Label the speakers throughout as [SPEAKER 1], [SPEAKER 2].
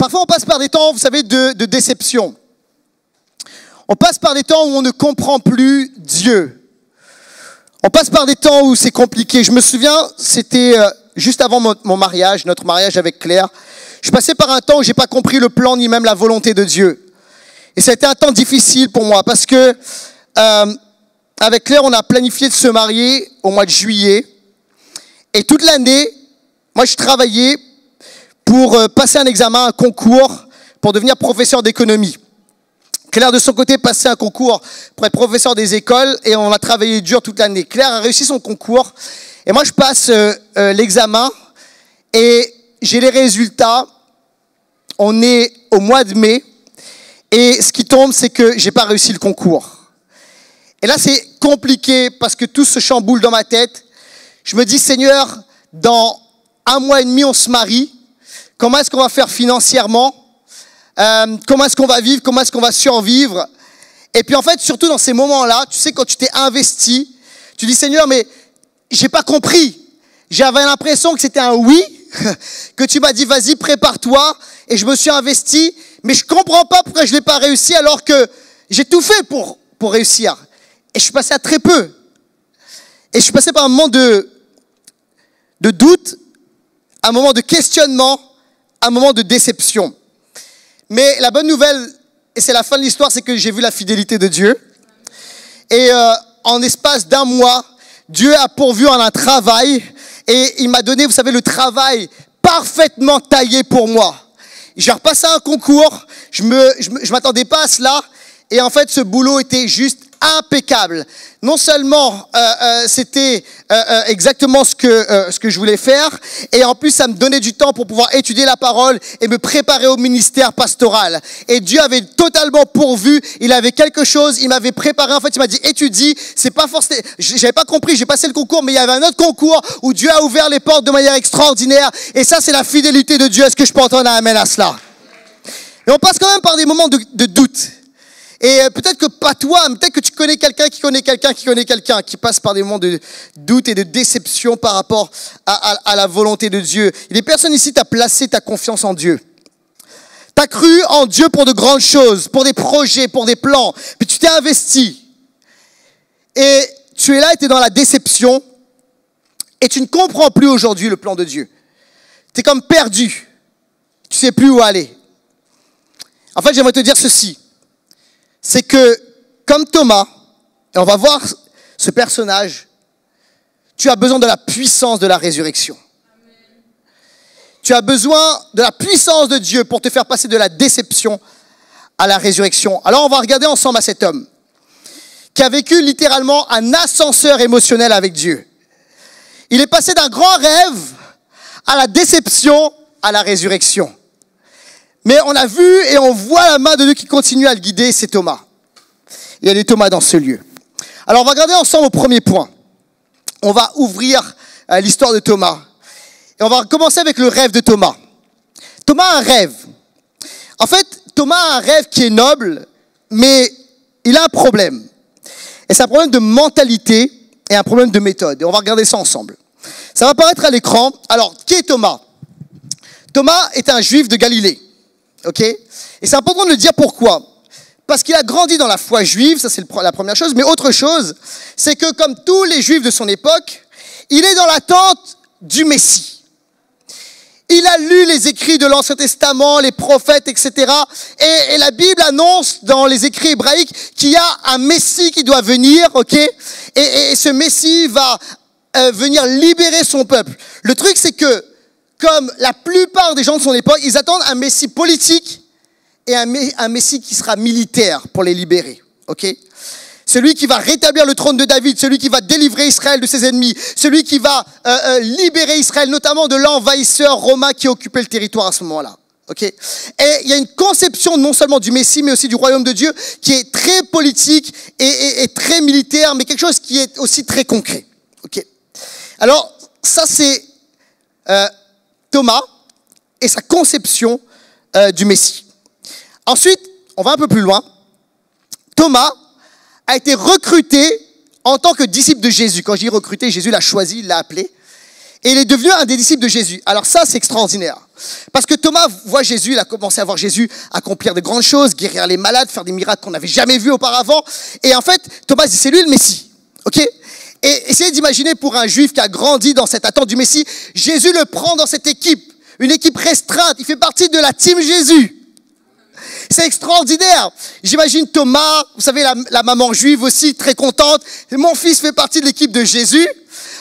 [SPEAKER 1] Parfois, on passe par des temps, vous savez, de déception. On passe par des temps où on ne comprend plus Dieu. On passe par des temps où c'est compliqué. Je me souviens, c'était juste avant mon mariage, notre mariage avec Claire. Je passais par un temps où j'ai pas compris le plan ni même la volonté de Dieu. Et ça a été un temps difficile pour moi parce que avec Claire, on a planifié de se marier au mois de juillet. Et toute l'année, moi, je travaillais pour passer un examen, un concours pour devenir professeur d'économie. Claire, de son côté, passait un concours pour être professeur des écoles et on a travaillé dur toute l'année. Claire a réussi son concours et moi, je passe l'examen et j'ai les résultats. On est au mois de mai et ce qui tombe, c'est que j'ai pas réussi le concours. Et là, c'est compliqué parce que tout se chamboule dans ma tête. Je me dis, Seigneur, dans 1 mois et demi, on se marie. Comment est-ce qu'on va faire financièrement ? Comment est-ce qu'on va vivre, comment est-ce qu'on va survivre. Et puis en fait, surtout dans ces moments-là, tu sais, quand tu t'es investi, tu dis, Seigneur, mais j'ai pas compris. J'avais l'impression que c'était un oui, que tu m'as dit, vas-y, prépare-toi, et je me suis investi, mais je comprends pas pourquoi je l'ai pas réussi alors que j'ai tout fait pour réussir. Et je suis passé à très peu. Et je suis passé par un moment de doute, un moment de questionnement, un moment de déception. Mais la bonne nouvelle, et c'est la fin de l'histoire, c'est que j'ai vu la fidélité de Dieu. Et en espace d'1 mois, Dieu a pourvu en un travail. Et il m'a donné, vous savez, le travail parfaitement taillé pour moi. J'ai repassé un concours, je m'attendais pas à cela. Et en fait, ce boulot était juste impeccable. Non seulement c'était exactement ce que je voulais faire, et en plus ça me donnait du temps pour pouvoir étudier la parole et me préparer au ministère pastoral. Et Dieu avait totalement pourvu, il avait quelque chose, il m'avait préparé, en fait il m'a dit étudie, c'est pas forcément, j'avais pas compris, j'ai passé le concours, mais il y avait un autre concours où Dieu a ouvert les portes de manière extraordinaire, et ça c'est la fidélité de Dieu. Est-ce que je peux entendre un amen à cela? Et on passe quand même par des moments de doute. Et peut-être que pas toi, mais peut-être que tu connais quelqu'un qui connaît quelqu'un qui connaît quelqu'un qui passe par des moments de doute et de déception par rapport à la volonté de Dieu. Il y a des personnes ici, tu as placé ta confiance en Dieu. Tu as cru en Dieu pour de grandes choses, pour des projets, pour des plans. Puis tu t'es investi. Et tu es là et tu es dans la déception. Et tu ne comprends plus aujourd'hui le plan de Dieu. Tu es comme perdu. Tu ne sais plus où aller. En fait, j'aimerais te dire ceci. C'est que, comme Thomas, et on va voir ce personnage, tu as besoin de la puissance de la résurrection. Amen. Tu as besoin de la puissance de Dieu pour te faire passer de la déception à la résurrection. Alors on va regarder ensemble à cet homme qui a vécu littéralement un ascenseur émotionnel avec Dieu. Il est passé d'un grand rêve à la déception à la résurrection. Mais on a vu et on voit la main de Dieu qui continue à le guider, c'est Thomas. Il y a des Thomas dans ce lieu. Alors on va regarder ensemble au premier point. On va ouvrir l'histoire de Thomas. Et on va commencer avec le rêve de Thomas. Thomas a un rêve. En fait, Thomas a un rêve qui est noble, mais il a un problème. Et c'est un problème de mentalité et un problème de méthode. Et on va regarder ça ensemble. Ça va apparaître à l'écran. Alors, qui est Thomas? Thomas est un juif de Galilée. Ok? Et c'est important de le dire pourquoi. Parce qu'il a grandi dans la foi juive, ça c'est la première chose. Mais autre chose, c'est que comme tous les juifs de son époque, il est dans l'attente du Messie. Il a lu les écrits de l'Ancien Testament, les prophètes, etc. Et la Bible annonce dans les écrits hébraïques qu'il y a un Messie qui doit venir, ok? Et ce Messie va venir libérer son peuple. Le truc, c'est que comme la plupart des gens de son époque, ils attendent un Messie politique et un Messie qui sera militaire pour les libérer. Ok? Celui qui va rétablir le trône de David, celui qui va délivrer Israël de ses ennemis, celui qui va libérer Israël, notamment de l'envahisseur romain qui occupait le territoire à ce moment-là. Ok? Et il y a une conception non seulement du Messie, mais aussi du royaume de Dieu, qui est très politique et très militaire, mais quelque chose qui est aussi très concret. Ok? Alors, ça c'est Thomas et sa conception du Messie. Ensuite, on va un peu plus loin. Thomas a été recruté en tant que disciple de Jésus. Quand je dis recruté, Jésus l'a choisi, il l'a appelé. Et il est devenu un des disciples de Jésus. Alors ça, c'est extraordinaire. Parce que Thomas voit Jésus, il a commencé à voir Jésus accomplir de grandes choses, guérir les malades, faire des miracles qu'on n'avait jamais vus auparavant. Et en fait, Thomas dit, c'est lui le Messie. Ok ? Et essayez d'imaginer pour un juif qui a grandi dans cette attente du Messie, Jésus le prend dans cette équipe, une équipe restreinte, il fait partie de la team Jésus. C'est extraordinaire. J'imagine Thomas, vous savez, la maman juive aussi, très contente. Mon fils fait partie de l'équipe de Jésus.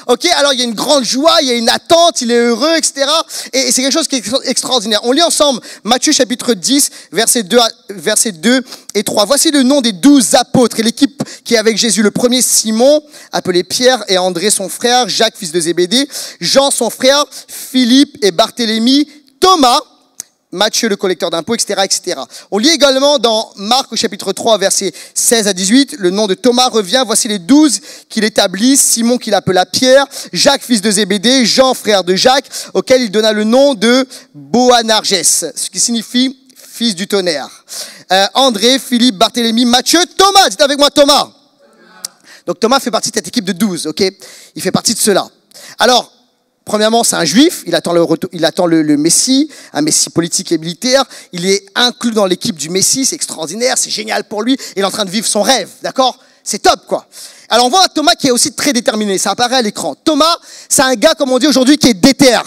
[SPEAKER 1] Ok, alors il y a une grande joie, il y a une attente, il est heureux, etc. Et c'est quelque chose qui est extraordinaire. On lit ensemble Matthieu chapitre 10, versets 2 et 3. Voici le nom des 12 apôtres et l'équipe qui est avec Jésus. Le premier, Simon, appelé Pierre, et André son frère, Jacques, fils de Zébédée, Jean son frère, Philippe et Barthélemy, Thomas, Matthieu le collecteur d'impôts, etc., etc. On lit également dans Marc au chapitre 3, versets 16 à 18, le nom de Thomas revient. Voici les 12 qu'il établit, Simon qu'il appela Pierre, Jacques fils de Zébédée, Jean frère de Jacques, auquel il donna le nom de Boanerges, ce qui signifie fils du tonnerre. André, Philippe, Barthélemy, Matthieu, Thomas, dites avec moi Thomas. Donc Thomas fait partie de cette équipe de 12, ok ? Il fait partie de cela. Alors, premièrement, c'est un juif, il attend le Messie, un Messie politique et militaire. Il est inclus dans l'équipe du Messie, c'est extraordinaire, c'est génial pour lui. Il est en train de vivre son rêve, d'accord ? C'est top, quoi. Alors on voit Thomas qui est aussi très déterminé, ça apparaît à l'écran. Thomas, c'est un gars, comme on dit aujourd'hui, qui est déter.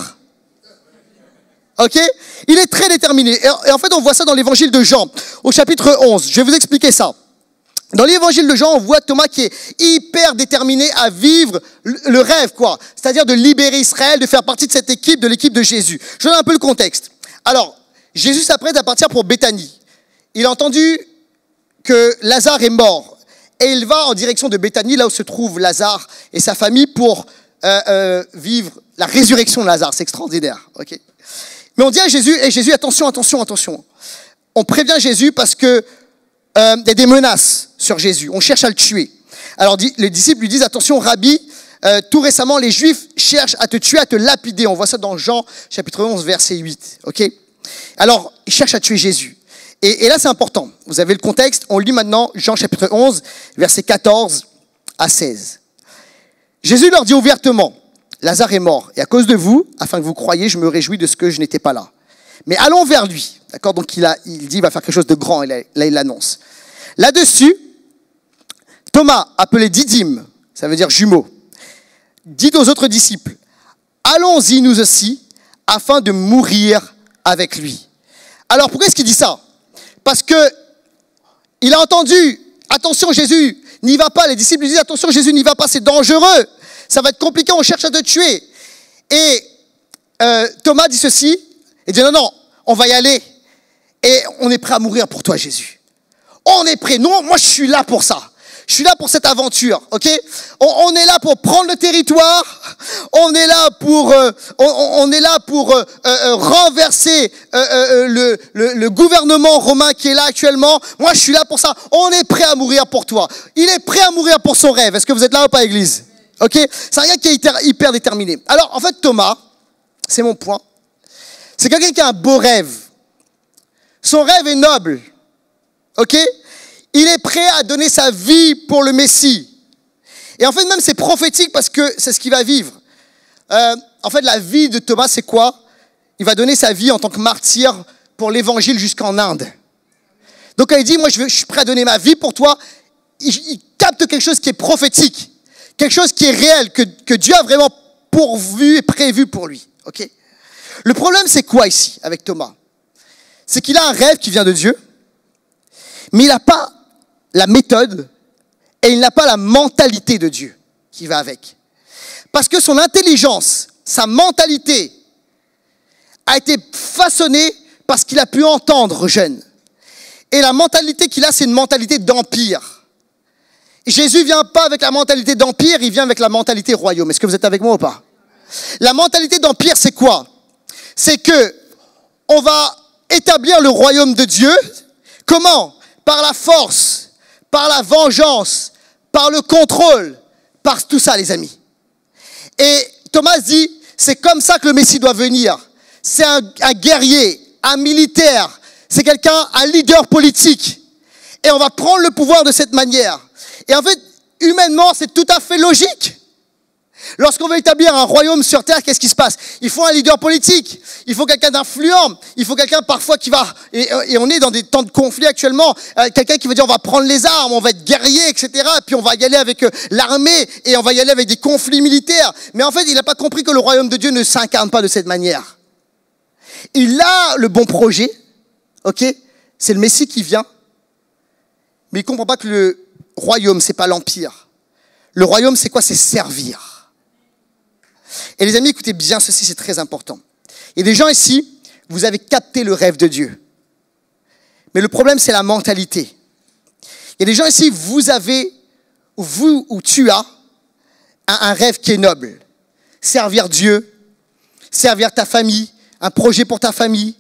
[SPEAKER 1] Ok ? Il est très déterminé. Et en fait, on voit ça dans l'évangile de Jean, au chapitre 11. Je vais vous expliquer ça. Dans l'évangile de Jean, on voit Thomas qui est hyper déterminé à vivre le rêve, quoi. C'est-à-dire de libérer Israël, de faire partie de cette équipe, de l'équipe de Jésus. Je donne un peu le contexte. Alors, Jésus s'apprête à partir pour Béthanie. Il a entendu que Lazare est mort. Et il va en direction de Béthanie, là où se trouve Lazare et sa famille, pour vivre la résurrection de Lazare. C'est extraordinaire, ok ? Mais on dit à Jésus, et Jésus, attention, attention, attention. On prévient Jésus parce que il y a des menaces sur Jésus. On cherche à le tuer. Alors les disciples lui disent, attention, Rabbi, tout récemment, les Juifs cherchent à te tuer, à te lapider. On voit ça dans Jean, chapitre 11, verset 8. Ok ? Alors, ils cherchent à tuer Jésus. Et là, c'est important. Vous avez le contexte. On lit maintenant Jean, chapitre 11, verset 14 à 16. Jésus leur dit ouvertement, Lazare est mort. Et à cause de vous, afin que vous croyiez, je me réjouis de ce que je n'étais pas là. Mais allons vers lui. D'accord ? Donc, il dit, il va faire quelque chose de grand. Et là, il l'annonce. Là-dessus, Thomas, appelé Didyme, ça veut dire jumeau, dit aux autres disciples, allons-y nous aussi, afin de mourir avec lui. Alors, pourquoi est-ce qu'il dit ça ? Parce que il a entendu, attention Jésus, n'y va pas. Les disciples lui disent, attention Jésus, n'y va pas, c'est dangereux. Ça va être compliqué, on cherche à te tuer. Et Thomas dit ceci, il dit, non, on va y aller. Et on est prêt à mourir pour toi, Jésus. On est prêt. Non, moi, je suis là pour ça. Je suis là pour cette aventure, ok ? On est là pour prendre le territoire. On est là pour renverser le gouvernement romain qui est là actuellement. Moi, je suis là pour ça. On est prêt à mourir pour toi. Il est prêt à mourir pour son rêve. Est-ce que vous êtes là ou pas, Église ? Ok ? C'est un gars qui est hyper déterminé. Alors, en fait, Thomas, c'est mon point. C'est quelqu'un qui a un beau rêve. Son rêve est noble. Ok ? Il est prêt à donner sa vie pour le Messie. Et en fait, même c'est prophétique parce que c'est ce qu'il va vivre. En fait, la vie de Thomas, c'est quoi ? Il va donner sa vie en tant que martyr pour l'évangile jusqu'en Inde. Donc quand il dit, moi je suis prêt à donner ma vie pour toi, il capte quelque chose qui est prophétique. Quelque chose qui est réel, que Dieu a vraiment pourvu et prévu pour lui. Ok ? Le problème, c'est quoi ici avec Thomas ? C'est qu'il a un rêve qui vient de Dieu, mais il n'a pas la méthode et il n'a pas la mentalité de Dieu qui va avec. Parce que son intelligence, sa mentalité a été façonnée parce qu'il a pu entendre jeune. Et la mentalité qu'il a, c'est une mentalité d'empire. Jésus ne vient pas avec la mentalité d'empire, il vient avec la mentalité royaume. Est-ce que vous êtes avec moi ou pas ? La mentalité d'empire, c'est quoi ? C'est que on va établir le royaume de Dieu. Comment ? Par la force, par la vengeance, par le contrôle, par tout ça, les amis. Et Thomas dit, c'est comme ça que le Messie doit venir. C'est un guerrier, un militaire, c'est quelqu'un, un leader politique. Et on va prendre le pouvoir de cette manière. Et en fait, humainement, c'est tout à fait logique. Lorsqu'on veut établir un royaume sur terre, qu'est-ce qui se passe? Il faut un leader politique, il faut quelqu'un d'influent, il faut quelqu'un parfois qui va, et on est dans des temps de conflit actuellement, quelqu'un qui va dire on va prendre les armes, on va être guerrier, etc. Et puis on va y aller avec l'armée, et on va y aller avec des conflits militaires. Mais en fait, il n'a pas compris que le royaume de Dieu ne s'incarne pas de cette manière. Il a le bon projet, ok? C'est le Messie qui vient, mais il ne comprend pas que le royaume, c'est pas l'empire. Le royaume, c'est quoi? C'est servir. Et les amis, écoutez bien ceci, c'est très important. Il y a des gens ici, vous avez capté le rêve de Dieu. Mais le problème, c'est la mentalité. Il y a des gens ici, vous avez, ou tu as, un rêve qui est noble. Servir Dieu, servir ta famille, un projet pour ta famille,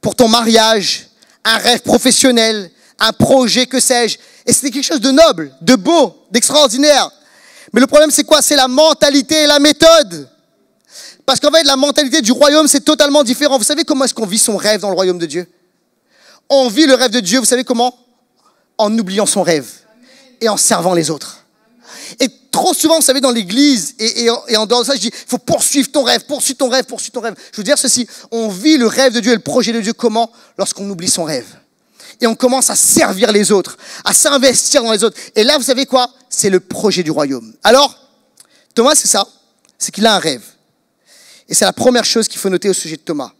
[SPEAKER 1] pour ton mariage, un rêve professionnel, un projet, que sais-je. Et c'était quelque chose de noble, de beau, d'extraordinaire. Mais le problème, c'est quoi? C'est la mentalité et la méthode. Parce qu'en fait, la mentalité du royaume, c'est totalement différent. Vous savez comment est-ce qu'on vit son rêve dans le royaume de Dieu? On vit le rêve de Dieu, vous savez comment? En oubliant son rêve et en servant les autres. Et trop souvent, vous savez, dans l'église et en dehors de ça, je dis, il faut poursuivre ton rêve, poursuivre ton rêve, poursuivre ton rêve. Je veux dire ceci, on vit le rêve de Dieu et le projet de Dieu comment? Lorsqu'on oublie son rêve. Et on commence à servir les autres, à s'investir dans les autres. Et là, vous savez quoi? C'est le projet du royaume. Alors, Thomas, c'est ça, c'est qu'il a un rêve. Et c'est la première chose qu'il faut noter au sujet de Thomas.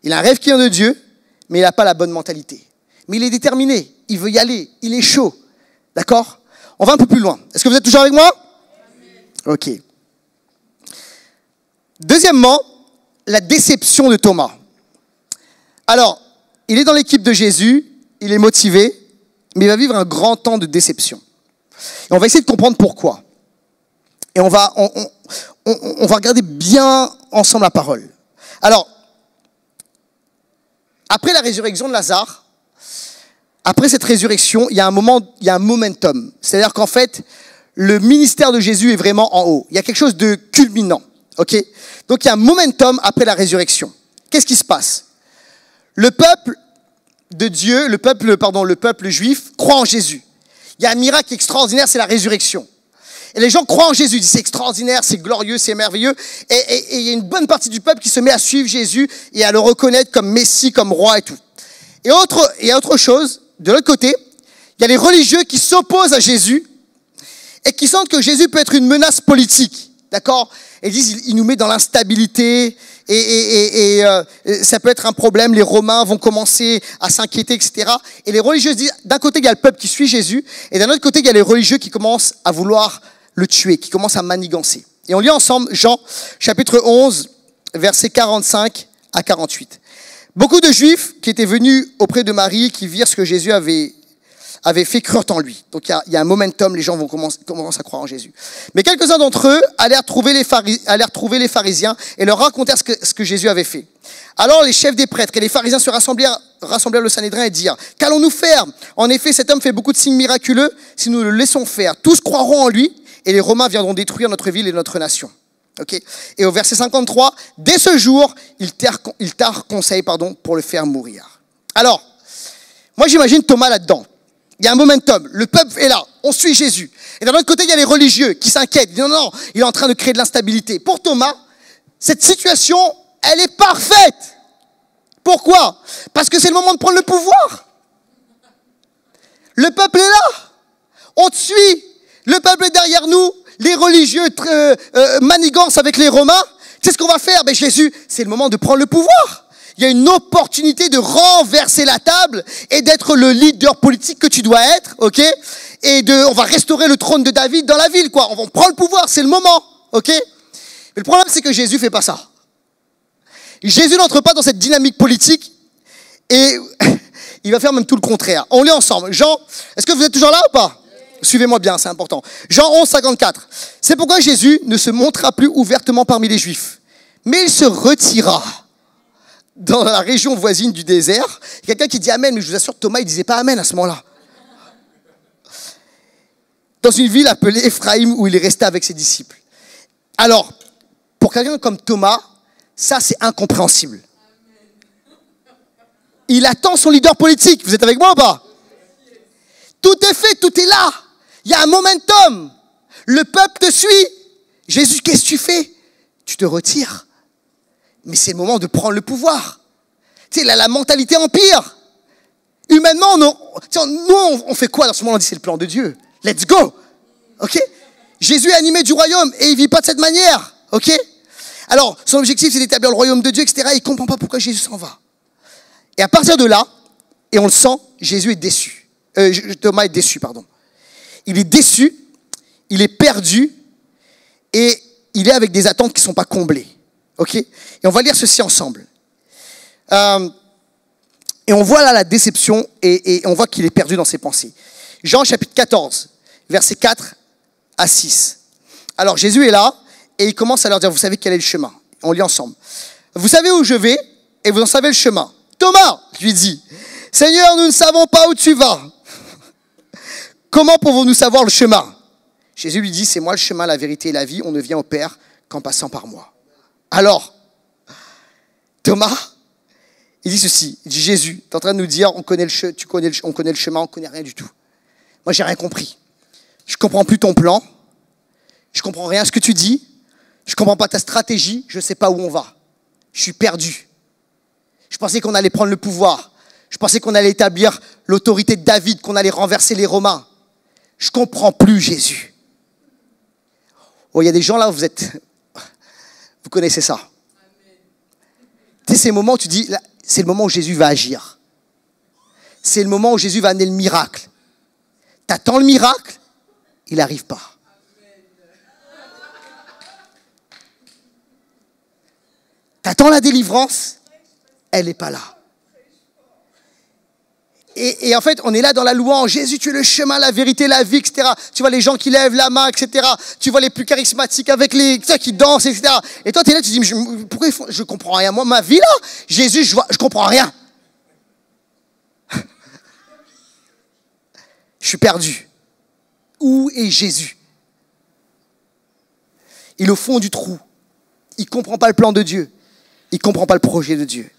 [SPEAKER 1] Il a un rêve qui vient de Dieu, mais il n'a pas la bonne mentalité. Mais il est déterminé, il veut y aller, il est chaud. D'accord? On va un peu plus loin. Est-ce que vous êtes toujours avec moi? Ok. Deuxièmement, la déception de Thomas. Alors, il est dans l'équipe de Jésus, il est motivé, mais il va vivre un grand temps de déception. Et on va essayer de comprendre pourquoi. Et on va regarder bien ensemble la parole. Alors, après la résurrection de Lazare, après cette résurrection, il y a un momentum. C'est-à-dire qu'en fait, le ministère de Jésus est vraiment en haut. Il y a quelque chose de culminant. Ok? Donc il y a un momentum après la résurrection. Qu'est-ce qui se passe? Le peuple de Dieu, le peuple juif croit en Jésus. Il y a un miracle extraordinaire, c'est la résurrection. Et les gens croient en Jésus, ils disent c'est extraordinaire, c'est glorieux, c'est merveilleux. Et il y a une bonne partie du peuple qui se met à suivre Jésus et à le reconnaître comme Messie, comme roi et tout. Et autre chose, de l'autre côté, il y a les religieux qui s'opposent à Jésus et qui sentent que Jésus peut être une menace politique. D'accord? Et ils disent il nous met dans l'instabilité et ça peut être un problème. Les Romains vont commencer à s'inquiéter, etc. Et les religieux disent, d'un côté, il y a le peuple qui suit Jésus et d'un autre côté, il y a les religieux qui commencent à vouloir le tuer, qui commencent à manigancer. Et on lit ensemble Jean, chapitre 11, versets 45 à 48. Beaucoup de Juifs qui étaient venus auprès de Marie, qui virent ce que Jésus avait fait, crurent en lui. Donc il y a un momentum, les gens vont commencer à croire en Jésus. Mais quelques-uns d'entre eux allèrent trouver les pharisiens et leur racontèrent ce que Jésus avait fait. Alors les chefs des prêtres et les pharisiens se rassemblèrent le Sanhédrin et dirent, qu'allons-nous faire? En effet, cet homme fait beaucoup de signes miraculeux. Si nous le laissons faire, tous croiront en lui et les Romains viendront détruire notre ville et notre nation. Okay. Et au verset 53, dès ce jour, ils tinrent conseil pour le faire mourir. Alors, moi j'imagine Thomas là-dedans. Il y a un momentum, le peuple est là, on suit Jésus. Et d'un autre côté, il y a les religieux qui s'inquiètent. Ils disent non, il est en train de créer de l'instabilité. Pour Thomas, cette situation, elle est parfaite. Pourquoi? Parce que c'est le moment de prendre le pouvoir. Le peuple est là. On te suit. Le peuple est derrière nous. Les religieux manigancent avec les Romains. C'est ce qu'on va faire. Mais Jésus, c'est le moment de prendre le pouvoir. Il y a une opportunité de renverser la table et d'être le leader politique que tu dois être, ok? Et on va restaurer le trône de David dans la ville, quoi. On prend le pouvoir, c'est le moment, ok? Mais le problème, c'est que Jésus fait pas ça. Jésus n'entre pas dans cette dynamique politique et il va faire même tout le contraire. On lit ensemble. Jean, est-ce que vous êtes toujours là ou pas? Suivez-moi bien, c'est important. Jean 11, 54. C'est pourquoi Jésus ne se montra plus ouvertement parmi les Juifs, mais il se retira dans la région voisine du désert. Il y a quelqu'un qui dit Amen, mais je vous assure, Thomas, il disait pas Amen à ce moment-là. Dans une ville appelée Éphraïm, où il est resté avec ses disciples. Alors, pour quelqu'un comme Thomas, ça c'est incompréhensible. Il attend son leader politique. Vous êtes avec moi ou pas? Tout est fait, tout est là. Il y a un momentum. Le peuple te suit. Jésus, qu'est-ce que tu fais? Tu te retires. Mais c'est le moment de prendre le pouvoir. Tu sais, la mentalité empire. Humainement, on fait quoi dans ce moment? On dit c'est le plan de Dieu. Let's go. Ok? Jésus est animé du royaume et il ne vit pas de cette manière. Ok? Alors, son objectif, c'est d'établir le royaume de Dieu, etc. Il ne comprend pas pourquoi Jésus s'en va. Et à partir de là, et on le sent, Jésus est déçu. Thomas est déçu, pardon. Il est déçu, il est perdu, et il est avec des attentes qui ne sont pas comblées. Ok? Et on va lire ceci ensemble. Et on voit là la déception, et on voit qu'il est perdu dans ses pensées. Jean chapitre 14, versets 4 à 6. Alors Jésus est là, et il commence à leur dire, vous savez quel est le chemin? On lit ensemble. Vous savez où je vais, et vous en savez le chemin. Thomas lui dit, Seigneur, nous ne savons pas où tu vas. Comment pouvons-nous savoir le chemin? Jésus lui dit, c'est moi le chemin, la vérité et la vie. On ne vient au Père qu'en passant par moi. Alors, Thomas, il dit ceci. Il dit, Jésus, tu es en train de nous dire, on connaît le chemin, on connaît rien du tout. Moi, j'ai rien compris. Je ne comprends plus ton plan. Je ne comprends rien à ce que tu dis. Je ne comprends pas ta stratégie. Je ne sais pas où on va. Je suis perdu. Je pensais qu'on allait prendre le pouvoir. Je pensais qu'on allait établir l'autorité de David, qu'on allait renverser les Romains. Je ne comprends plus Jésus. Oh, il y a des gens là, vous connaissez ça. Tu sais, ces moments où tu dis, là, c'est le moment où Jésus va agir. C'est le moment où Jésus va amener le miracle. Tu attends le miracle, il n'arrive pas. Tu attends la délivrance, elle n'est pas là. Et en fait, on est là dans la louange. Jésus, tu es le chemin, la vérité, la vie, etc. Tu vois les gens qui lèvent la main, etc. Tu vois les plus charismatiques avec qui dansent, etc. Et toi, tu es là, tu te dis, pourquoi je comprends rien? Moi, ma vie, là, Jésus, je comprends rien. Je suis perdu. Où est Jésus? Il est au fond du trou. Il ne comprend pas le plan de Dieu. Il ne comprend pas le projet de Dieu.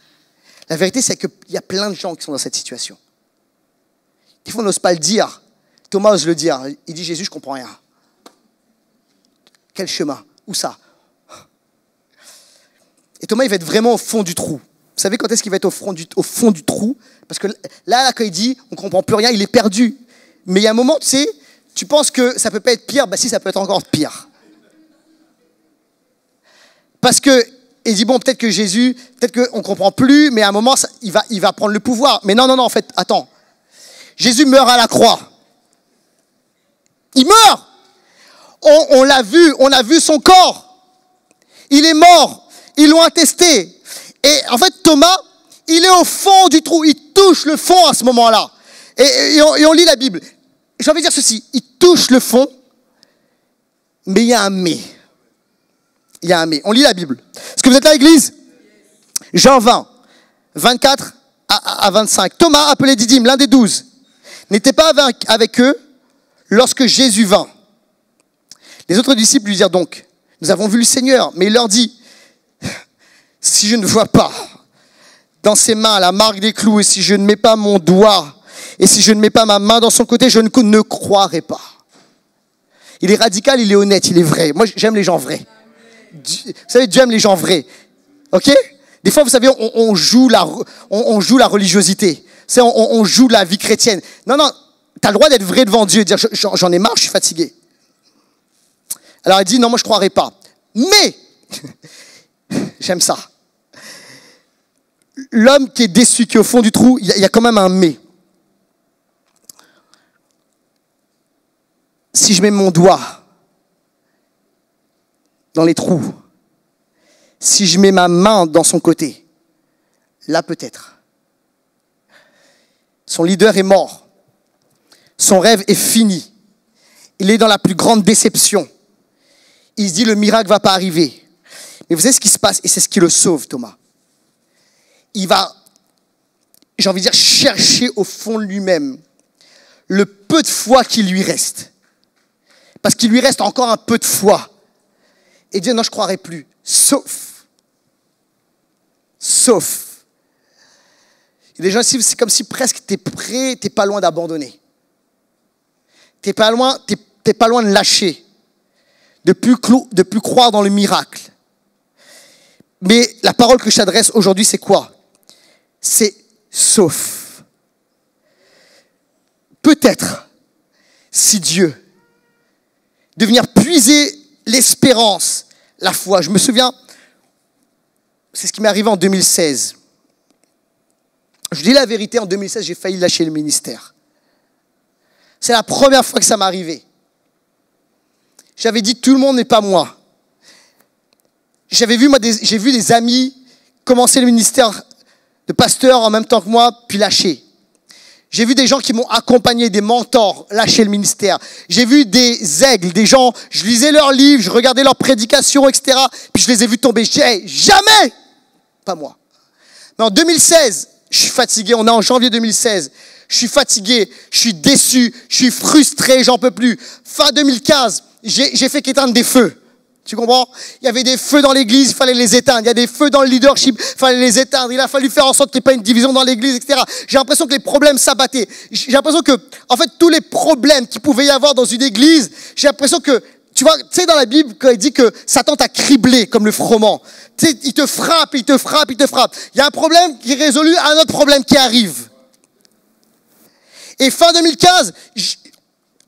[SPEAKER 1] La vérité, c'est qu'il y a plein de gens qui sont dans cette situation. Des fois, on n'ose pas le dire. Thomas ose le dire. Il dit, Jésus, je ne comprends rien. Quel chemin? Où ça? Et Thomas, il va être vraiment au fond du trou. Vous savez quand est-ce qu'il va être au fond du trou? Parce que là, quand il dit, on ne comprend plus rien, il est perdu. Mais il y a un moment, tu sais, tu penses que ça ne peut pas être pire. Ben si, ça peut être encore pire. Parce que, il dit, bon, peut-être que Jésus, peut-être qu'on ne comprend plus, mais à un moment, il va prendre le pouvoir. Mais non, en fait, attends. Jésus meurt à la croix. Il meurt. On l'a vu, on a vu son corps. Il est mort. Ils l'ont attesté. Et en fait, Thomas, il est au fond du trou. Il touche le fond à ce moment-là. Et on lit la Bible. J'ai envie de dire ceci. Il touche le fond, mais il y a un mais. Il y a un mais. On lit la Bible. Est-ce que vous êtes là, Église? Jean 20, 24 à 25. Thomas, appelé Didyme, l'un des 12, n'était pas avec eux lorsque Jésus vint. Les autres disciples lui dirent donc, nous avons vu le Seigneur. Mais il leur dit, si je ne vois pas dans ses mains la marque des clous, et si je ne mets pas mon doigt, et si je ne mets pas ma main dans son côté, je ne croirai pas. Il est radical, il est honnête, il est vrai. Moi, j'aime les gens vrais. Vous savez, Dieu aime les gens vrais. Ok? Des fois, vous savez, on joue la religiosité. On joue la vie chrétienne. Non, tu as le droit d'être vrai devant Dieu et dire, j'en ai marre, je suis fatigué. Alors, il dit, non, moi, je ne croirai pas. Mais, j'aime ça. L'homme qui est déçu, qui est au fond du trou, il y a quand même un mais. Si je mets mon doigt dans les trous, si je mets ma main dans son côté, là peut-être. Son leader est mort. Son rêve est fini. Il est dans la plus grande déception. Il se dit le miracle ne va pas arriver. Mais vous savez ce qui se passe et c'est ce qui le sauve, Thomas. Il va, j'ai envie de dire, chercher au fond de lui-même le peu de foi qui lui reste. Parce qu'il lui reste encore un peu de foi. Et dire non, je ne croirai plus. Sauf. Il y a des gens ici, c'est comme si presque tu es prêt, tu n'es pas loin d'abandonner. Tu n'es pas loin de lâcher. de plus croire dans le miracle. Mais la parole que je t'adresse aujourd'hui, c'est quoi? C'est sauf. Peut-être, si Dieu, de venir puiser l'espérance, la foi. Je me souviens, c'est ce qui m'est arrivé en 2016. Je dis la vérité, en 2016, j'ai failli lâcher le ministère. C'est la première fois que ça m'est arrivé. J'avais dit, tout le monde n'est pas moi. J'ai vu des amis commencer le ministère de pasteur en même temps que moi, puis lâcher. J'ai vu des gens qui m'ont accompagné, des mentors, lâcher le ministère. J'ai vu des aigles, des gens, je lisais leurs livres, je regardais leurs prédications, etc. Puis je les ai vus tomber. Je dis, hey, jamais! Pas moi. Mais en 2016, je suis fatigué, on est en janvier 2016. Je suis fatigué, je suis déçu, je suis frustré, j'en peux plus. Fin 2015, j'ai fait qu'éteindre des feux. Tu comprends? Il y avait des feux dans l'église, il fallait les éteindre. Il y a des feux dans le leadership, il fallait les éteindre. Il a fallu faire en sorte qu'il n'y ait pas une division dans l'église, etc. J'ai l'impression que les problèmes s'abattaient. J'ai l'impression que, en fait, tous les problèmes qu'il pouvait y avoir dans une église, j'ai l'impression que, tu vois, tu sais, dans la Bible, quand il dit que Satan t'a criblé comme le froment. Tu sais, il te frappe, il te frappe, il te frappe. Il y a un problème qui est résolu, un autre problème qui arrive. Et fin 2015,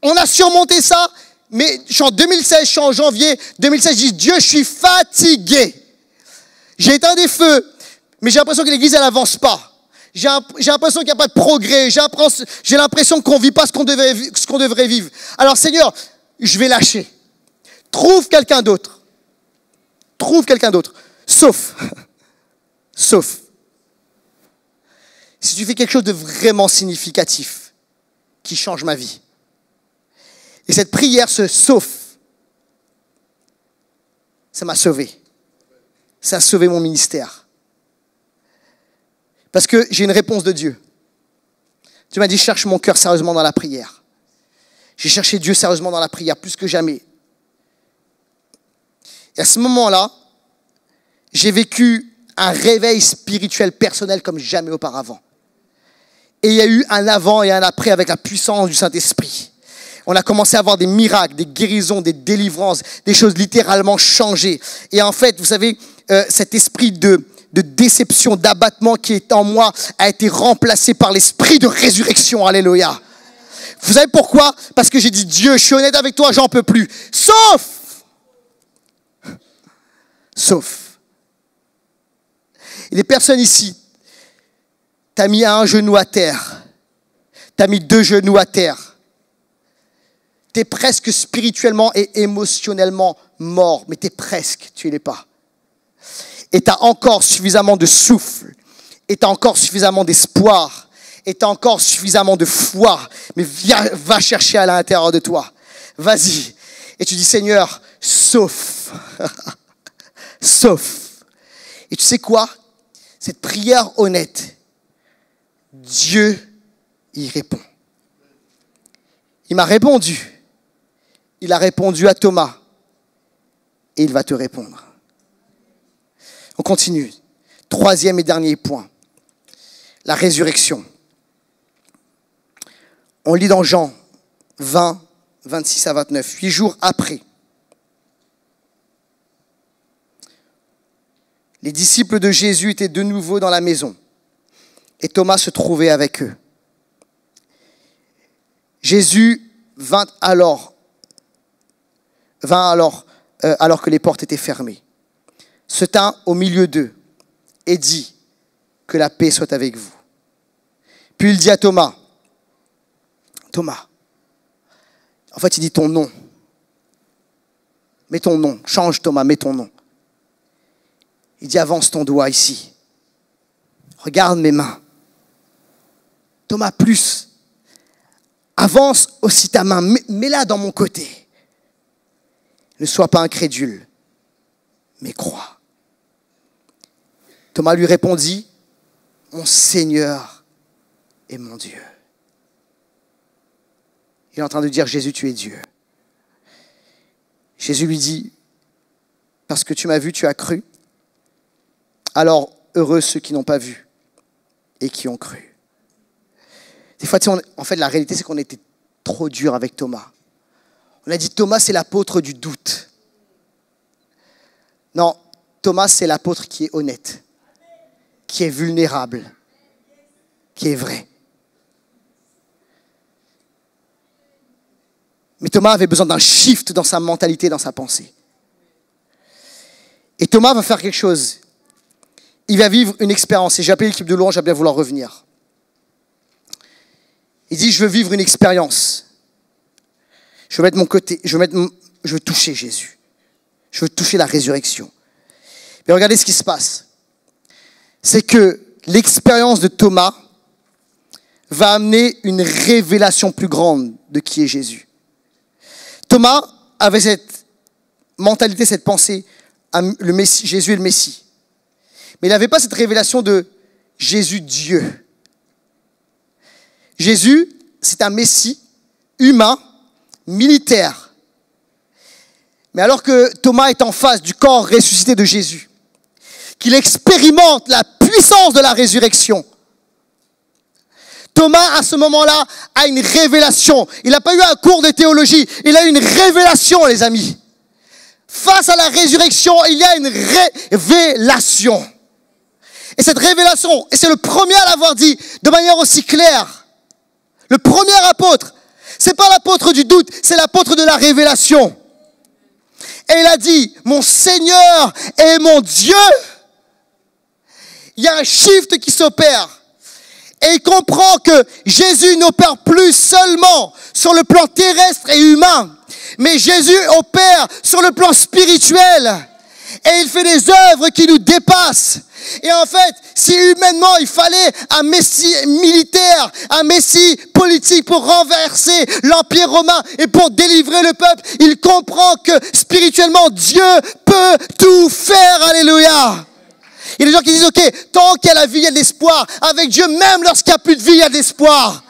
[SPEAKER 1] on a surmonté ça. Mais je suis en 2016, je suis en janvier 2016, je dis, Dieu, je suis fatigué. J'ai éteint des feux, mais j'ai l'impression que l'église, elle avance pas. J'ai l'impression qu'il n'y a pas de progrès. J'ai l'impression qu'on ne vit pas ce qu'on devrait vivre. Alors Seigneur, je vais lâcher. Trouve quelqu'un d'autre. Trouve quelqu'un d'autre. Sauf, si tu fais quelque chose de vraiment significatif, qui change ma vie. Et cette prière, sauf, ça m'a sauvé. Ça a sauvé mon ministère. Parce que j'ai une réponse de Dieu. Dieu m'a dit, cherche mon cœur sérieusement dans la prière. J'ai cherché Dieu sérieusement dans la prière, plus que jamais. Et à ce moment-là, j'ai vécu un réveil spirituel personnel comme jamais auparavant. Et il y a eu un avant et un après avec la puissance du Saint-Esprit. On a commencé à avoir des miracles, des guérisons, des délivrances, des choses littéralement changées. Et en fait, vous savez, cet esprit de déception, d'abattement qui est en moi a été remplacé par l'esprit de résurrection. Alléluia. Vous savez pourquoi? Parce que j'ai dit, Dieu, je suis honnête avec toi, j'en peux plus. Sauf. Et des personnes ici, t'as mis un genou à terre. T'as mis 2 genoux à terre. T'es presque spirituellement et émotionnellement mort, mais t'es presque, tu ne l'es pas. Et t'as encore suffisamment de souffle, et t'as encore suffisamment d'espoir, et t'as encore suffisamment de foi, mais va chercher à l'intérieur de toi. Vas-y. Et tu dis, Seigneur, sauf. Sauf. Et tu sais quoi? Cette prière honnête, Dieu y répond. Il m'a répondu. Il a répondu à Thomas. Et il va te répondre. On continue. 3e et dernier point. La résurrection. On lit dans Jean 20, 26 à 29. 8 jours après. Les disciples de Jésus étaient de nouveau dans la maison. Et Thomas se trouvait avec eux. Jésus vint alors que les portes étaient fermées, se tint au milieu d'eux et dit, que la paix soit avec vous. Puis il dit à Thomas, en fait il dit ton nom. Mets ton nom, change Thomas, mets ton nom. Il dit avance ton doigt ici. Regarde mes mains. Thomas, plus. Avance aussi ta main, mets-la dans mon côté. Ne sois pas incrédule, mais crois. Thomas lui répondit, mon Seigneur et mon Dieu. Il est en train de dire, Jésus, tu es Dieu. Jésus lui dit, parce que tu m'as vu, tu as cru. Alors, heureux ceux qui n'ont pas vu et qui ont cru. Des fois, en fait, la réalité, c'est qu'on était trop dur avec Thomas. On a dit, Thomas, c'est l'apôtre du doute. Non, Thomas, c'est l'apôtre qui est honnête, qui est vulnérable, qui est vrai. Mais Thomas avait besoin d'un shift dans sa mentalité, dans sa pensée. Et Thomas va faire quelque chose. Il va vivre une expérience. Et j'ai appelé l'équipe de louange à bien vouloir revenir. Il dit, je veux vivre une expérience. Je veux mettre mon côté, je veux toucher Jésus. Je veux toucher la résurrection. Mais regardez ce qui se passe. C'est que l'expérience de Thomas va amener une révélation plus grande de qui est Jésus. Thomas avait cette mentalité, cette pensée, le Messie, Jésus est le Messie. Mais il n'avait pas cette révélation de Jésus Dieu. Jésus, c'est un Messie humain, militaire. Mais alors que Thomas est en face du corps ressuscité de Jésus, qu'il expérimente la puissance de la résurrection, Thomas, à ce moment-là, a une révélation. Il n'a pas eu un cours de théologie, il a eu une révélation, les amis. Face à la résurrection, il y a une révélation. Et cette révélation, et c'est le premier à l'avoir dit de manière aussi claire, le premier apôtre, c'est pas l'apôtre du doute, c'est l'apôtre de la révélation. Et il a dit, mon Seigneur et mon Dieu. Il y a un shift qui s'opère. Et il comprend que Jésus n'opère plus seulement sur le plan terrestre et humain, mais Jésus opère sur le plan spirituel. Et il fait des œuvres qui nous dépassent. Et en fait, si humainement il fallait un messie militaire, un messie politique pour renverser l'Empire romain et pour délivrer le peuple, il comprend que spirituellement Dieu peut tout faire. Alléluia. Il y a des gens qui disent, ok, tant qu'il y a la vie, il y a de l'espoir. Avec Dieu, même lorsqu'il n'y a plus de vie, il y a de l'espoir.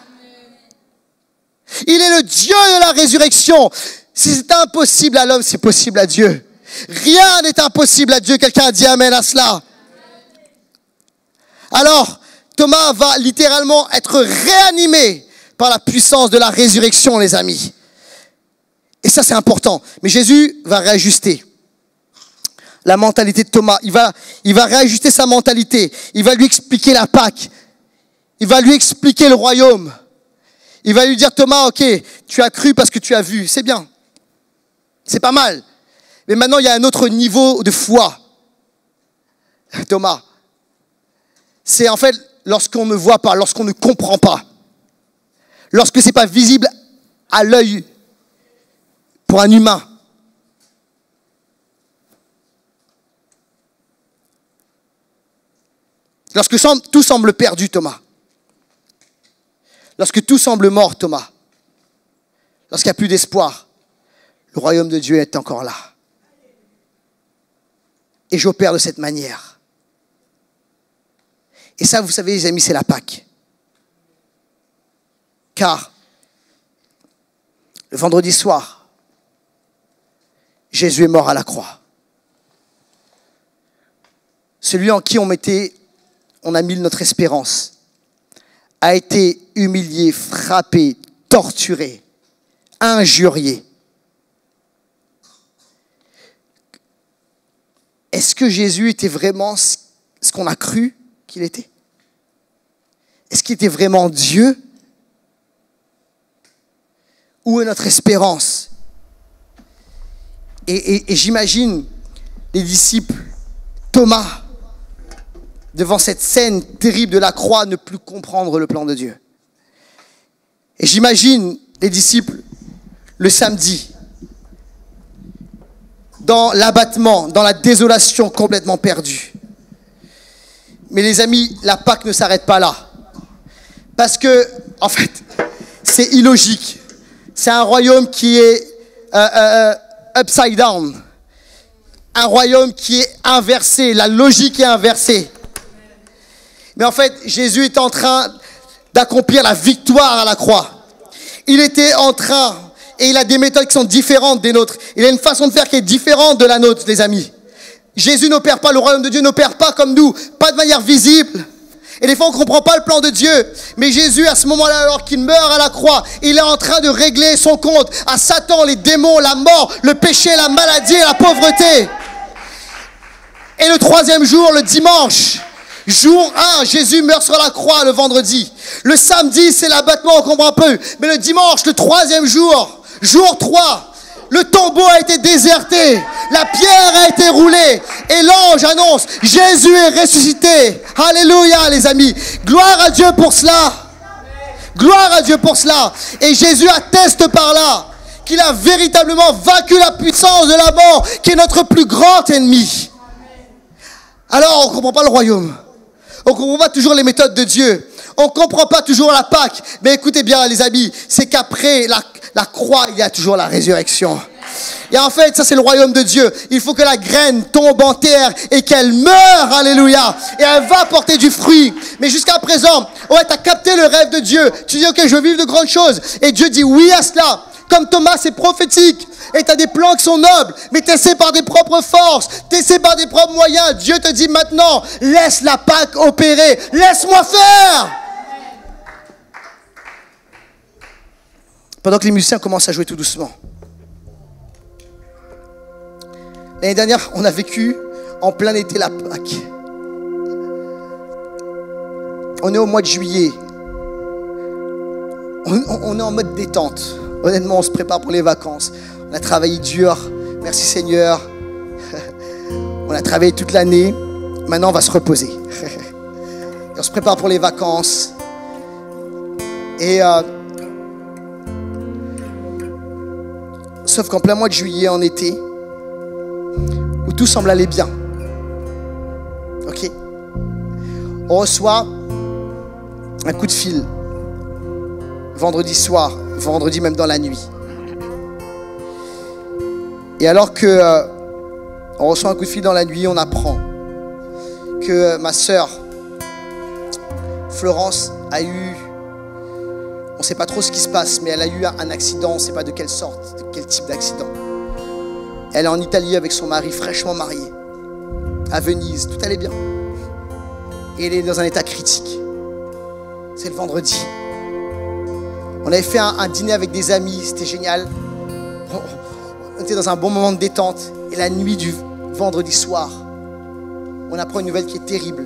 [SPEAKER 1] Il est le Dieu de la résurrection. Si c'est impossible à l'homme, c'est possible à Dieu. Rien n'est impossible à Dieu. Quelqu'un a dit amen à cela. Alors, Thomas va littéralement être réanimé par la puissance de la résurrection, les amis. Et ça, c'est important. Mais Jésus va réajuster la mentalité de Thomas. Il va réajuster sa mentalité. Il va lui expliquer la Pâque. Il va lui expliquer le royaume. Il va lui dire, Thomas, ok, tu as cru parce que tu as vu. C'est bien. C'est pas mal. Mais maintenant, il y a un autre niveau de foi. Thomas. C'est en fait lorsqu'on ne voit pas, lorsqu'on ne comprend pas. Lorsque c'est pas visible à l'œil pour un humain. Lorsque tout semble perdu, Thomas. Lorsque tout semble mort, Thomas. Lorsqu'il n'y a plus d'espoir, le royaume de Dieu est encore là. Et j'opère de cette manière. Et ça, vous savez, les amis, c'est la Pâque. Car, le vendredi soir, Jésus est mort à la croix. Celui en qui on a mis notre espérance, a été humilié, frappé, torturé, injurié. Est-ce que Jésus était vraiment ce qu'on a cru qu'il était? Est-ce qu'il était vraiment Dieu? Où est notre espérance? Et j'imagine les disciples, Thomas, devant cette scène terrible de la croix, ne plus comprendre le plan de Dieu. Et j'imagine les disciples le samedi, dans l'abattement, dans la désolation, complètement perdue. Mais les amis, la Pâque ne s'arrête pas là. Parce que, en fait, c'est illogique. C'est un royaume qui est upside down. Un royaume qui est inversé. La logique est inversée. Mais en fait, Jésus est en train d'accomplir la victoire à la croix. Il était en train, et il a des méthodes qui sont différentes des nôtres. Il a une façon de faire qui est différente de la nôtre, les amis. Jésus n'opère pas, le royaume de Dieu n'opère pas comme nous, pas de manière visible. Et des fois, on ne comprend pas le plan de Dieu. Mais Jésus, à ce moment-là, alors qu'il meurt à la croix, il est en train de régler son compte à Satan, les démons, la mort, le péché, la maladie et la pauvreté. Et le troisième jour, le dimanche, jour 1, Jésus meurt sur la croix le vendredi. Le samedi, c'est l'abattement, on comprend peu. Mais le dimanche, le troisième jour, jour 3, le tombeau a été déserté, la pierre a été roulée et l'ange annonce, Jésus est ressuscité. Alléluia les amis, gloire à Dieu pour cela. Gloire à Dieu pour cela. Et Jésus atteste par là qu'il a véritablement vaincu la puissance de la mort, qui est notre plus grand ennemi. Alors on ne comprend pas le royaume. On ne comprend pas toujours les méthodes de Dieu. On ne comprend pas toujours la Pâque. Mais écoutez bien les amis, c'est qu'après la croix, il y a toujours la résurrection. Et en fait, ça c'est le royaume de Dieu. Il faut que la graine tombe en terre et qu'elle meure, alléluia. Et elle va porter du fruit. Mais jusqu'à présent, ouais, tu as capté le rêve de Dieu. Tu dis, ok, je veux vivre de grandes choses. Et Dieu dit oui à cela. Comme Thomas, c'est prophétique. Et tu as des plans qui sont nobles. Mais tu essaies par des propres forces. Tu essaies par des propres moyens. Dieu te dit maintenant, laisse la Pâque opérer. Laisse-moi faire. Pendant que les musiciens commencent à jouer tout doucement. L'année dernière, on a vécu en plein été la Pâque. On est au mois de juillet. On est en mode détente. Honnêtement, on se prépare pour les vacances. On a travaillé dur. Merci Seigneur. On a travaillé toute l'année. Maintenant, on va se reposer. Et on se prépare pour les vacances. Et sauf qu'en plein mois de juillet, en été, où tout semble aller bien. Ok. On reçoit un coup de fil. Vendredi soir, vendredi même dans la nuit. Et alors que on reçoit un coup de fil dans la nuit, on apprend que ma sœur Florence a eu, on ne sait pas trop ce qui se passe, mais elle a eu un accident, on ne sait pas de quelle sorte, de quel type d'accident. Elle est en Italie avec son mari fraîchement marié, à Venise, tout allait bien. Et elle est dans un état critique. C'est le vendredi. On avait fait un dîner avec des amis, c'était génial. On était dans un bon moment de détente. Et la nuit du vendredi soir, on apprend une nouvelle qui est terrible.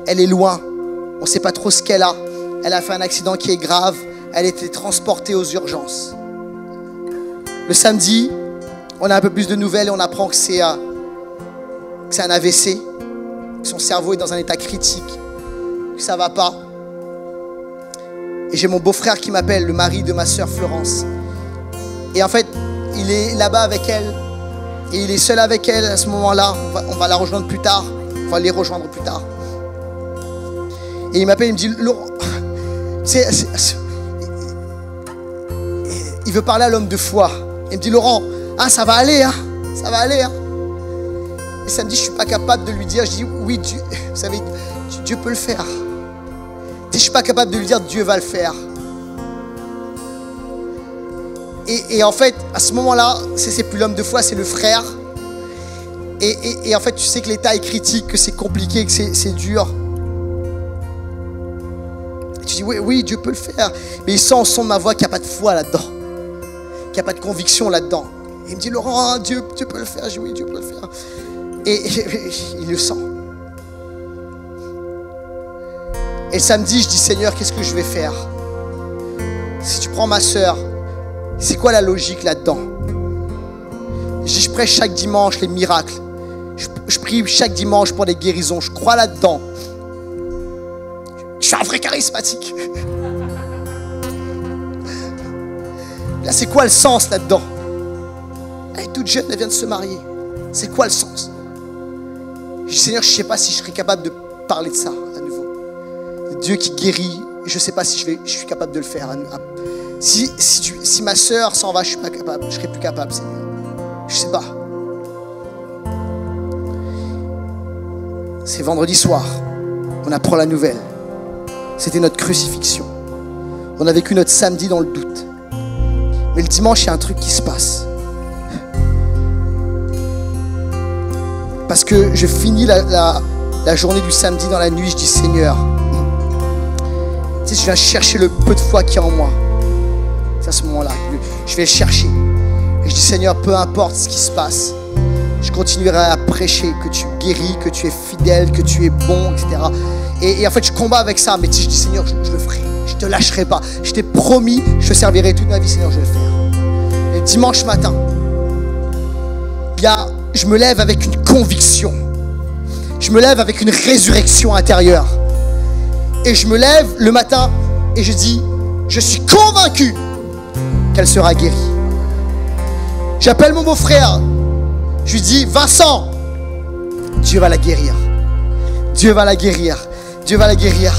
[SPEAKER 1] Elle est loin, on ne sait pas trop ce qu'elle a. Elle a fait un accident qui est grave. Elle a été transportée aux urgences. Le samedi, on a un peu plus de nouvelles et on apprend que c'est un AVC, que son cerveau est dans un état critique, que ça ne va pas. Et j'ai mon beau-frère qui m'appelle, le mari de ma sœur Florence. Et en fait, il est là-bas avec elle. Et il est seul avec elle à ce moment-là. On va la rejoindre plus tard. On va les rejoindre plus tard. Et il m'appelle, il me dit, Laurent, il veut parler à l'homme de foi. Il me dit, Laurent, ça va aller, hein, ça va aller. Hein. Et samedi, je ne suis pas capable de lui dire, je dis, oui, Dieu, vous savez, Dieu peut le faire. Je ne suis pas capable de lui dire, Dieu va le faire. Et en fait, à ce moment-là, c'est plus l'homme de foi, c'est le frère. Et en fait, tu sais que l'état est critique, que c'est compliqué, que c'est dur. Et tu dis, oui, Dieu peut le faire. Mais il sent au son de ma voix qu'il n'y a pas de foi là-dedans. Qu'il n'y a pas de conviction là-dedans. Et il me dit, Laurent, Dieu peut le faire. Je dis, oui, Dieu peut le faire. Et il le sent. Et le samedi, je dis, Seigneur, qu'est-ce que je vais faire? Si tu prends ma sœur, c'est quoi la logique là-dedans? Je prêche chaque dimanche les miracles. Je prie chaque dimanche pour des guérisons. Je crois là-dedans. Je suis un vrai charismatique. Là, c'est quoi le sens là-dedans? Elle est toute jeune, elle vient de se marier. C'est quoi le sens? Je dis, Seigneur, je ne sais pas si je serai capable de parler de ça à nouveau. Dieu qui guérit, je ne sais pas si je suis capable de le faire. Si ma sœur s'en va, je ne suis pas capable. Je ne serai plus capable, Seigneur. Je ne sais pas. C'est vendredi soir. On apprend la nouvelle. C'était notre crucifixion. On a vécu notre samedi dans le doute. Mais le dimanche, il y a un truc qui se passe. Parce que je finis la journée du samedi dans la nuit, je dis, Seigneur, tu sais, je viens chercher le peu de foi qu'il y a en moi. C'est à ce moment-là, je vais le chercher. Et je dis, Seigneur, peu importe ce qui se passe, Je continuerai à prêcher que tu guéris, que tu es fidèle, que tu es bon, etc. Et en fait, je combats avec ça. Mais je dis, Seigneur, je le ferai. Je ne te lâcherai pas. Je t'ai promis, je te servirai toute ma vie, Seigneur, je vais le faire. Et dimanche matin, je me lève avec une conviction. Je me lève avec une résurrection intérieure. Et je me lève le matin et je dis, je suis convaincu qu'elle sera guérie. J'appelle mon beau-frère. Je lui dis, Vincent, Dieu va la guérir. Dieu va la guérir. Dieu va la guérir.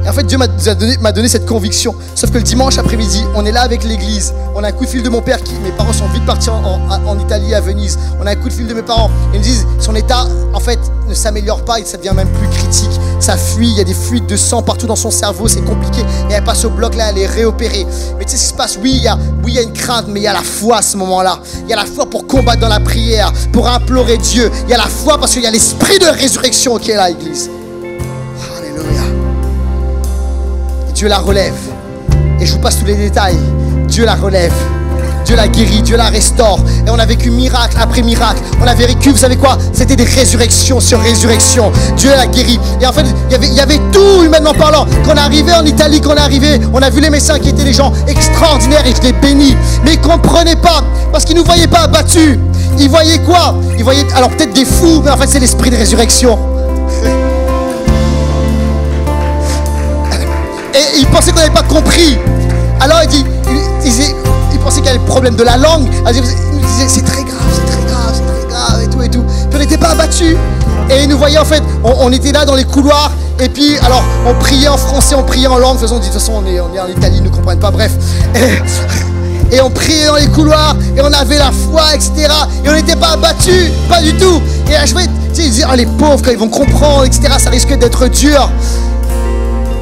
[SPEAKER 1] Et en fait, Dieu m'a donné cette conviction. Sauf que le dimanche après-midi, on est là avec l'église. On a un coup de fil de mon père mes parents sont vite partis en Italie, à Venise. On a un coup de fil de mes parents. Ils me disent, son état, en fait, ne s'améliore pas et ça devient même plus critique. Ça fuit, il y a des fuites de sang partout dans son cerveau, c'est compliqué. Et elle passe au bloc là, elle est réopérée. Mais tu sais ce qui se passe? Oui, il y a une crainte, mais il y a la foi à ce moment-là. Il y a la foi pour combattre dans la prière, pour implorer Dieu. Il y a la foi parce qu'il y a l'esprit de résurrection qui est là, l'église. Alléluia. Dieu la relève. Et je vous passe tous les détails. Dieu la relève. Dieu la guérit, Dieu la restaure. Et on a vécu miracle après miracle. On avait vécu, vous savez quoi? C'était des résurrections sur résurrections. Dieu la guérit. Et en fait, il y avait tout humainement parlant. Quand on est arrivé en Italie, on a vu les médecins qui étaient des gens extraordinaires et je les bénis. Mais ils ne comprenaient pas parce qu'ils ne nous voyaient pas abattus. Ils voyaient quoi? Ils voyaient alors peut-être des fous, mais en fait c'est l'esprit de résurrection. Et ils pensaient qu'on n'avait pas compris. Alors ils pensaient qu'il y avait le problème de la langue. Ils disaient c'est très grave, et tout. Puis on n'était pas abattus. Et ils nous voyaient en fait, on était là dans les couloirs. Et puis alors on priait en français, on priait en langue. De toute façon on est en Italie, ils ne comprennent pas, bref. Et on priait dans les couloirs. Et on avait la foi, etc. Et on n'était pas abattus, pas du tout. Et là je voyais, ils disaient, oh, les pauvres quand ils vont comprendre, etc. Ça risque d'être dur.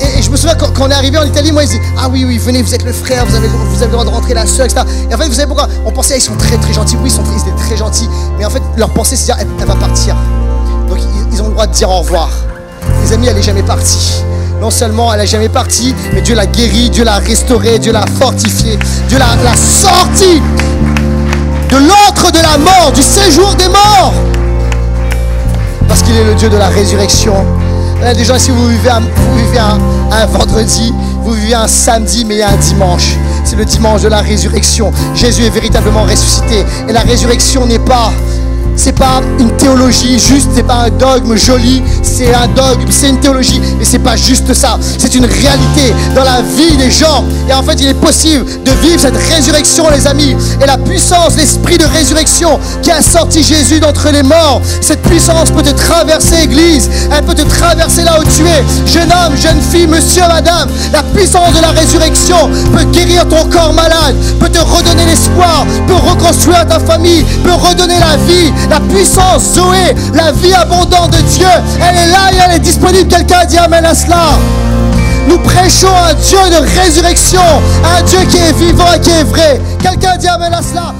[SPEAKER 1] Et je me souviens quand on est arrivé en Italie, moi ils disaient, ah oui, venez, vous êtes le frère, vous avez le droit de rentrer, la soeur, etc. Et en fait, vous savez pourquoi? On pensait, ils sont très très gentils. Oui, ils étaient très gentils. Mais en fait, leur pensée, c'est de dire, elle va partir. Donc ils ont le droit de dire au revoir. Les amis, elle n'est jamais partie. Non seulement elle n'est jamais partie, mais Dieu l'a guérie, Dieu l'a restaurée, Dieu l'a fortifiée, Dieu l'a sortie de l'antre de la mort, du séjour des morts. Parce qu'il est le Dieu de la résurrection. Des gens ici, vous vivez un vendredi, vous vivez un samedi, mais il y a un dimanche. C'est le dimanche de la résurrection. Jésus est véritablement ressuscité. Et la résurrection c'est pas une théologie juste, c'est pas un dogme joli, c'est un dogme, c'est une théologie, mais c'est pas juste ça. C'est une réalité dans la vie des gens. Et en fait, il est possible de vivre cette résurrection, les amis. Et la puissance, l'esprit de résurrection qui a sorti Jésus d'entre les morts, cette puissance peut te traverser, Église. Elle peut te traverser là où tu es. Jeune homme, jeune fille, monsieur, madame. La puissance de la résurrection peut guérir ton corps malade, peut te redonner l'espoir, peut reconstruire ta famille, peut redonner la vie. La puissance, Zoé, la vie abondante de Dieu, elle est là et elle est disponible. Quelqu'un dit amen à cela. Nous prêchons un Dieu de résurrection, un Dieu qui est vivant et qui est vrai. Quelqu'un dit amen à cela.